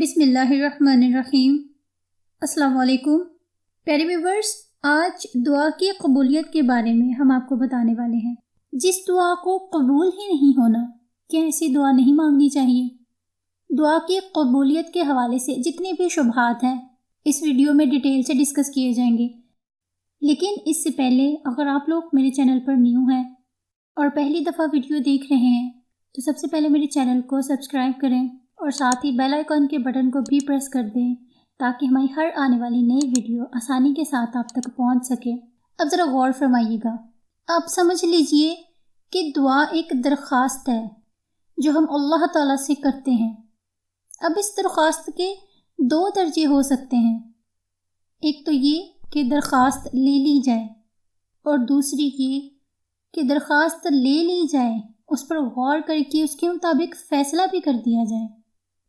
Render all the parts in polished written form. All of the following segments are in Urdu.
بسم اللہ الرحمن الرحیم۔ السلام علیکم پیارے ویورز، آج دعا کی قبولیت کے بارے میں ہم آپ کو بتانے والے ہیں۔ جس دعا کو قبول ہی نہیں ہونا، کیا ایسی دعا نہیں مانگنی چاہیے؟ دعا کی قبولیت کے حوالے سے جتنے بھی شبہات ہیں اس ویڈیو میں ڈیٹیل سے ڈسکس کیے جائیں گے، لیکن اس سے پہلے اگر آپ لوگ میرے چینل پر نیو ہیں اور پہلی دفعہ ویڈیو دیکھ رہے ہیں تو سب سے پہلے میرے چینل کو سبسکرائب کریں اور ساتھ ہی بیل آئیکن کے بٹن کو بھی پریس کر دیں تاکہ ہماری ہر آنے والی نئی ویڈیو آسانی کے ساتھ آپ تک پہنچ سکے۔ اب ذرا غور فرمائیے گا، آپ سمجھ لیجئے کہ دعا ایک درخواست ہے جو ہم اللہ تعالیٰ سے کرتے ہیں۔ اب اس درخواست کے دو درجے ہو سکتے ہیں، ایک تو یہ کہ درخواست لے لی جائے اور دوسری یہ کہ درخواست لے لی جائے، اس پر غور کر کے اس کے مطابق فیصلہ بھی کر دیا جائے۔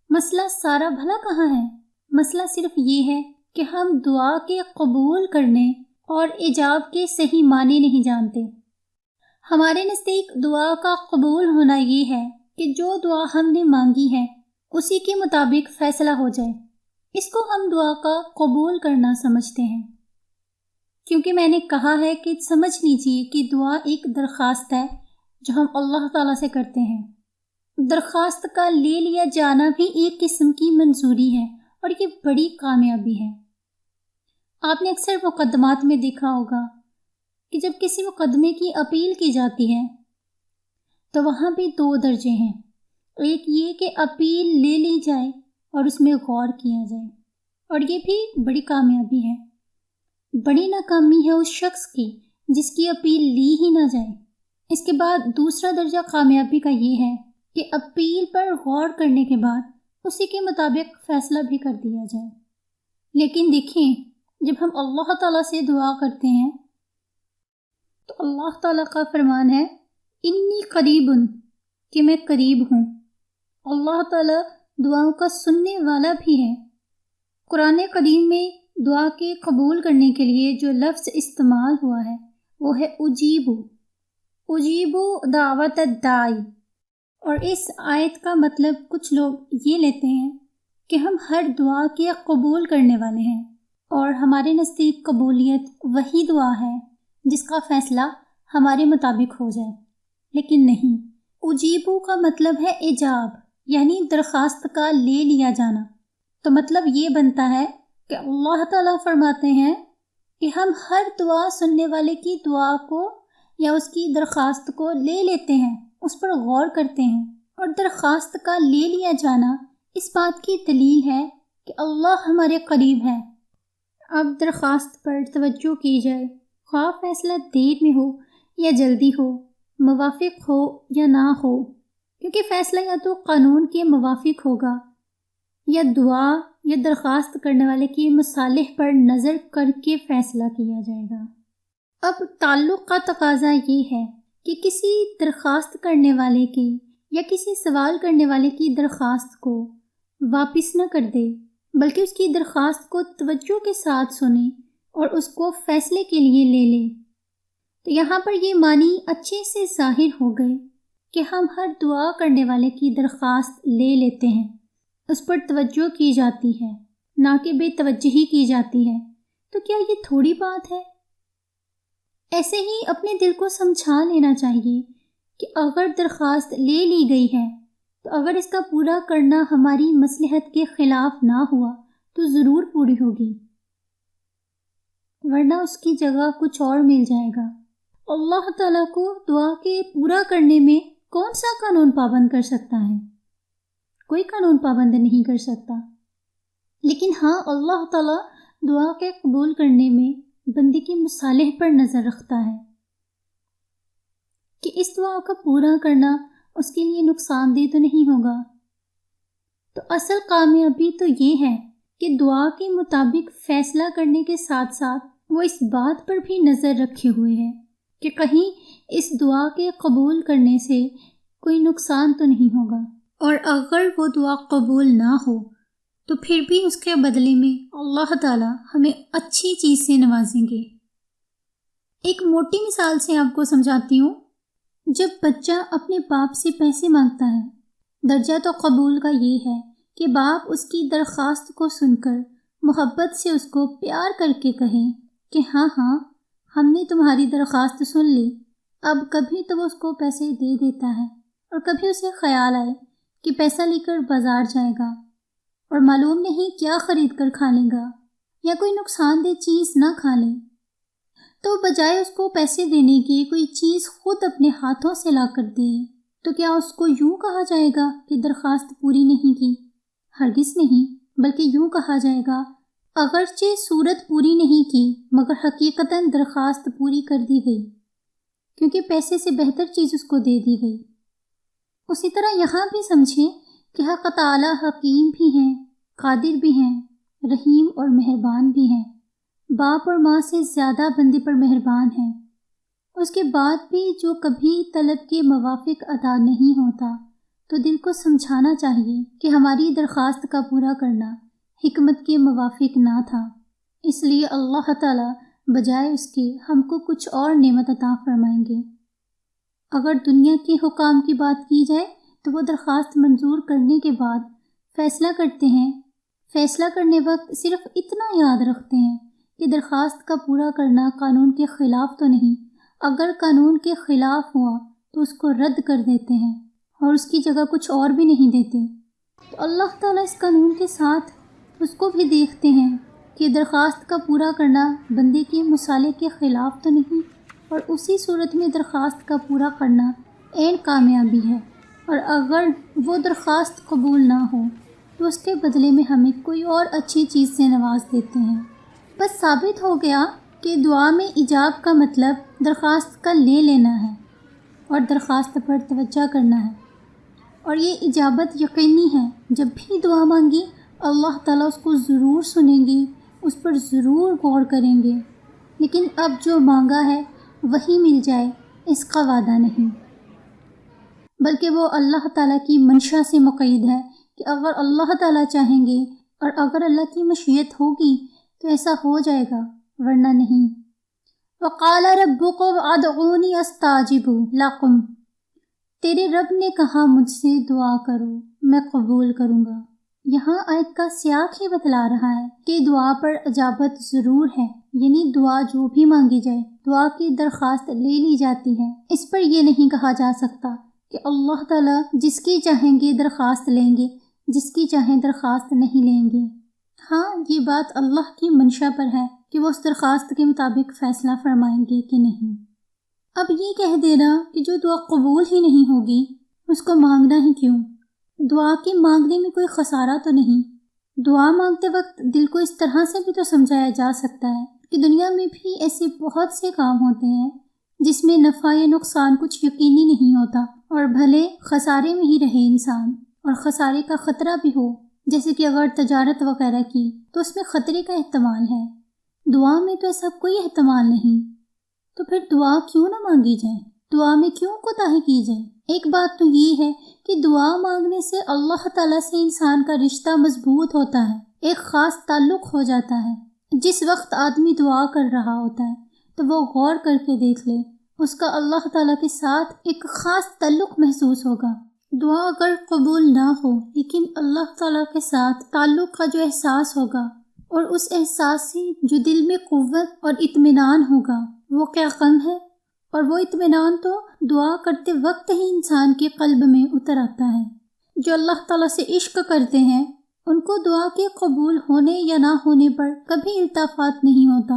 مسئلہ سارا بھلا کہاں ہے؟ مسئلہ صرف یہ ہے کہ ہم دعا کے قبول کرنے اور ایجاب کے صحیح معنی نہیں جانتے۔ ہمارے نزدیک دعا کا قبول ہونا یہ ہے کہ جو دعا ہم نے مانگی ہے اسی کے مطابق فیصلہ ہو جائے، اس کو ہم دعا کا قبول کرنا سمجھتے ہیں۔ کیونکہ میں نے کہا ہے کہ سمجھ لیجئے کہ دعا ایک درخواست ہے جو ہم اللہ تعالیٰ سے کرتے ہیں۔ درخواست کا لے لیا جانا بھی ایک قسم کی منظوری ہے اور یہ بڑی کامیابی ہے۔ آپ نے اکثر مقدمات میں دیکھا ہوگا کہ جب کسی مقدمے کی اپیل کی جاتی ہے تو وہاں بھی دو درجے ہیں، ایک یہ کہ اپیل لے لی جائے اور اس میں غور کیا جائے، اور یہ بھی بڑی کامیابی ہے۔ بڑی ناکامی ہے اس شخص کی جس کی اپیل لی ہی نہ جائے۔ اس کے بعد دوسرا درجہ کامیابی کا یہ ہے کہ اپیل پر غور کرنے کے بعد اسی کے مطابق فیصلہ بھی کر دیا جائے۔ لیکن دیکھیں، جب ہم اللہ تعالیٰ سے دعا کرتے ہیں تو اللہ تعالیٰ کا فرمان ہے انی قریب، کہ میں قریب ہوں۔ اللہ تعالیٰ دعاؤں کا سننے والا بھی ہے۔ قرآن کریم میں دعا کے قبول کرنے کے لیے جو لفظ استعمال ہوا ہے وہ ہے اجیبو دعوت الداعی، اور اس آیت کا مطلب کچھ لوگ یہ لیتے ہیں کہ ہم ہر دعا کے قبول کرنے والے ہیں، اور ہمارے نزدیک قبولیت وہی دعا ہے جس کا فیصلہ ہمارے مطابق ہو جائے۔ لیکن نہیں، اجیبو کا مطلب ہے ایجاب، یعنی درخواست کا لے لیا جانا۔ تو مطلب یہ بنتا ہے کہ اللہ تعالیٰ فرماتے ہیں کہ ہم ہر دعا سننے والے کی دعا کو یا اس کی درخواست کو لے لیتے ہیں، اس پر غور کرتے ہیں، اور درخواست کا لے لیا جانا اس بات کی دلیل ہے کہ اللہ ہمارے قریب ہے۔ اب درخواست پر توجہ کی جائے، خواہ فیصلہ دیر میں ہو یا جلدی ہو، موافق ہو یا نہ ہو، کیونکہ فیصلہ یا تو قانون کے موافق ہوگا یا دعا یا درخواست کرنے والے کی مصالح پر نظر کر کے فیصلہ کیا جائے گا۔ اب تعلق کا تقاضا یہ ہے کہ کسی درخواست کرنے والے کی یا کسی سوال کرنے والے کی درخواست کو واپس نہ کر دے، بلکہ اس کی درخواست کو توجہ کے ساتھ سنے اور اس کو فیصلے کے لیے لے لے۔ تو یہاں پر یہ معنی اچھے سے ظاہر ہو گئے کہ ہم ہر دعا کرنے والے کی درخواست لے لیتے ہیں، اس پر توجہ کی جاتی ہے، نہ کہ بے توجہی کی جاتی ہے۔ تو کیا یہ تھوڑی بات ہے؟ ایسے ہی اپنے دل کو سمجھا لینا چاہیے کہ اگر درخواست لے لی گئی ہے تو اگر اس کا پورا کرنا ہماری مصلحت کے خلاف نہ ہوا تو ضرور پوری ہوگی، ورنہ اس کی جگہ کچھ اور مل جائے گا۔ اللہ تعالیٰ کو دعا کے پورا کرنے میں کون سا قانون پابند کر سکتا ہے؟ کوئی قانون پابند نہیں کر سکتا۔ لیکن ہاں، اللہ تعالیٰ دعا کے قبول کرنے میں بندے کی مصالح پر نظر رکھتا ہے کہ اس دعا کا پورا کرنا اس کے لیے نقصان دہ تو نہیں ہوگا۔ تو اصل کامیابی تو یہ ہے کہ دعا کے مطابق فیصلہ کرنے کے ساتھ ساتھ وہ اس بات پر بھی نظر رکھے ہوئے ہے کہ کہیں اس دعا کے قبول کرنے سے کوئی نقصان تو نہیں ہوگا، اور اگر وہ دعا قبول نہ ہو تو پھر بھی اس کے بدلے میں اللہ تعالیٰ ہمیں اچھی چیز سے نوازیں گے۔ ایک موٹی مثال سے آپ کو سمجھاتی ہوں۔ جب بچہ اپنے باپ سے پیسے مانگتا ہے، درجہ تو قبول کا یہ ہے کہ باپ اس کی درخواست کو سن کر محبت سے اس کو پیار کر کے کہے کہ ہاں ہم نے تمہاری درخواست سن لی۔ اب کبھی تو وہ اس کو پیسے دے دیتا ہے اور کبھی اسے خیال آئے کہ پیسہ لے کر بازار جائے گا اور معلوم نہیں کیا خرید کر کھا لے گا یا کوئی نقصان دہ چیز نہ کھا لے، تو بجائے اس کو پیسے دینے کے کوئی چیز خود اپنے ہاتھوں سے لا کر دے، تو کیا اس کو یوں کہا جائے گا کہ درخواست پوری نہیں کی؟ ہرگز نہیں، بلکہ یوں کہا جائے گا اگرچہ صورت پوری نہیں کی مگر حقیقتاً درخواست پوری کر دی گئی، کیونکہ پیسے سے بہتر چیز اس کو دے دی گئی۔ اسی طرح یہاں بھی سمجھیں کہ حق تعالی حکیم بھی ہیں، قادر بھی ہیں، رحیم اور مہربان بھی ہیں، باپ اور ماں سے زیادہ بندے پر مہربان ہیں۔ اس کے بعد بھی جو کبھی طلب کے موافق ادا نہیں ہوتا تو دل کو سمجھانا چاہیے کہ ہماری درخواست کا پورا کرنا حکمت کے موافق نہ تھا، اس لیے اللہ تعالیٰ بجائے اس کے ہم کو کچھ اور نعمت عطا فرمائیں گے۔ اگر دنیا کے حکام کی بات کی جائے تو وہ درخواست منظور کرنے کے بعد فیصلہ کرتے ہیں، فیصلہ کرنے وقت صرف اتنا یاد رکھتے ہیں کہ درخواست کا پورا کرنا قانون کے خلاف تو نہیں، اگر قانون کے خلاف ہوا تو اس کو رد کر دیتے ہیں اور اس کی جگہ کچھ اور بھی نہیں دیتے۔ تو اللہ تعالیٰ اس قانون کے ساتھ اس کو بھی دیکھتے ہیں کہ درخواست کا پورا کرنا بندے کے مصالحے کے خلاف تو نہیں، اور اسی صورت میں درخواست کا پورا کرنا عین کامیابی ہے، اور اگر وہ درخواست قبول نہ ہو تو اس کے بدلے میں ہمیں کوئی اور اچھی چیز سے نواز دیتے ہیں۔ بس ثابت ہو گیا کہ دعا میں ایجاب کا مطلب درخواست کا لے لینا ہے اور درخواست پر توجہ کرنا ہے، اور یہ اجابت یقینی ہے۔ جب بھی دعا مانگی اللہ تعالیٰ اس کو ضرور سنیں گے، اس پر ضرور غور کریں گے، لیکن اب جو مانگا ہے وہی مل جائے اس کا وعدہ نہیں، بلکہ وہ اللہ تعالیٰ کی منشا سے مقید ہے کہ اگر اللہ تعالیٰ چاہیں گے اور اگر اللہ کی مشیت ہوگی تو ایسا ہو جائے گا، ورنہ نہیں۔ وَقَالَ رَبُّكُمْ ادْعُونِي أَسْتَجِبْ لَكُمْ، تیرے رب نے کہا مجھ سے دعا کرو میں قبول کروں گا۔ یہاں آیت کا سیاق ہی بتلا رہا ہے کہ دعا پر اجابت ضرور ہے، یعنی دعا جو بھی مانگی جائے، دعا کی درخواست لے لی جاتی ہے۔ اس پر یہ نہیں کہا جا سکتا کہ اللہ تعالیٰ جس کی چاہیں گے درخواست لیں گے، جس کی چاہیں درخواست نہیں لیں گے۔ ہاں، یہ بات اللہ کی منشا پر ہے کہ وہ اس درخواست کے مطابق فیصلہ فرمائیں گے کہ نہیں۔ اب یہ کہہ دینا کہ جو دعا قبول ہی نہیں ہوگی اس کو مانگنا ہی کیوں؟ دعا کے مانگنے میں کوئی خسارہ تو نہیں۔ دعا مانگتے وقت دل کو اس طرح سے بھی تو سمجھایا جا سکتا ہے کہ دنیا میں بھی ایسے بہت سے کام ہوتے ہیں جس میں نفع یا نقصان کچھ یقینی نہیں ہوتا، اور بھلے خسارے میں ہی رہے انسان اور خسارے کا خطرہ بھی ہو، جیسے کہ اگر تجارت وغیرہ کی تو اس میں خطرے کا احتمال ہے۔ دعا میں تو ایسا کوئی احتمال نہیں، تو پھر دعا کیوں نہ مانگی جائے؟ دعا میں کیوں کوتاہی کی جائے؟ ایک بات تو یہ ہے کہ دعا مانگنے سے اللہ تعالیٰ سے انسان کا رشتہ مضبوط ہوتا ہے، ایک خاص تعلق ہو جاتا ہے۔ جس وقت آدمی دعا کر رہا ہوتا ہے تو وہ غور کر کے دیکھ لے، اس کا اللہ تعالیٰ کے ساتھ ایک خاص تعلق محسوس ہوگا۔ دعا اگر قبول نہ ہو لیکن اللہ تعالیٰ کے ساتھ تعلق کا جو احساس ہوگا اور اس احساس سے جو دل میں قوت اور اطمینان ہوگا، وہ کیا کم ہے، اور وہ اطمینان تو دعا کرتے وقت ہی انسان کے قلب میں اتر آتا ہے۔ جو اللہ تعالیٰ سے عشق کرتے ہیں ان کو دعا کے قبول ہونے یا نہ ہونے پر کبھی التفات نہیں ہوتا،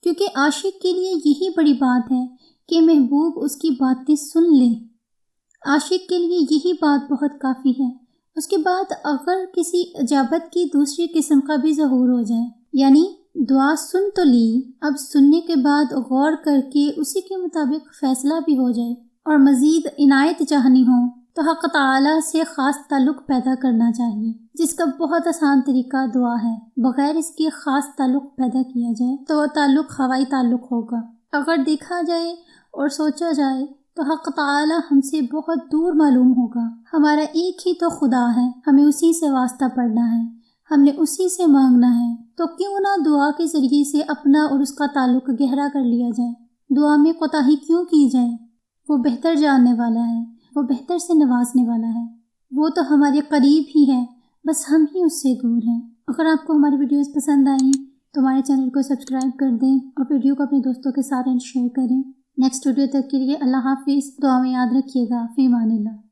کیونکہ عاشق کے لیے یہی بڑی بات ہے کہ محبوب اس کی باتیں سن لے۔ عاشق کے لیے یہی بات بہت کافی ہے۔ اس کے بعد اگر کسی اجابت کی دوسری قسم کا بھی ظہور ہو جائے، یعنی دعا سن تو لی، اب سننے کے بعد غور کر کے اسی کے مطابق فیصلہ بھی ہو جائے اور مزید عنایت چاہنی ہو، تو حق تعالیٰ سے خاص تعلق پیدا کرنا چاہیے، جس کا بہت آسان طریقہ دعا ہے۔ بغیر اس کے خاص تعلق پیدا کیا جائے تو وہ تعلق ہوائی تعلق ہوگا۔ اگر دیکھا جائے اور سوچا جائے تو حق تعالیٰ ہم سے بہت دور معلوم ہوگا۔ ہمارا ایک ہی تو خدا ہے، ہمیں اسی سے واسطہ پڑھنا ہے، ہم نے اسی سے مانگنا ہے، تو کیوں نہ دعا کے ذریعے سے اپنا اور اس کا تعلق گہرا کر لیا جائے؟ دعا میں کوتاہی کیوں کی جائے؟ وہ بہتر جاننے والا ہے، وہ بہتر سے نوازنے والا ہے۔ وہ تو ہمارے قریب ہی ہے، بس ہم ہی اس سے دور ہیں۔ اگر آپ کو ہماری ویڈیوز پسند آئیں تو ہمارے چینل کو سبسکرائب کر دیں اور ویڈیو کو اپنے دوستوں کے ساتھ شیئر کریں۔ نیکسٹ ویڈیو تک کے لیے اللہ حافظ، دعا میں یاد رکھیے گا، فی امان اللہ۔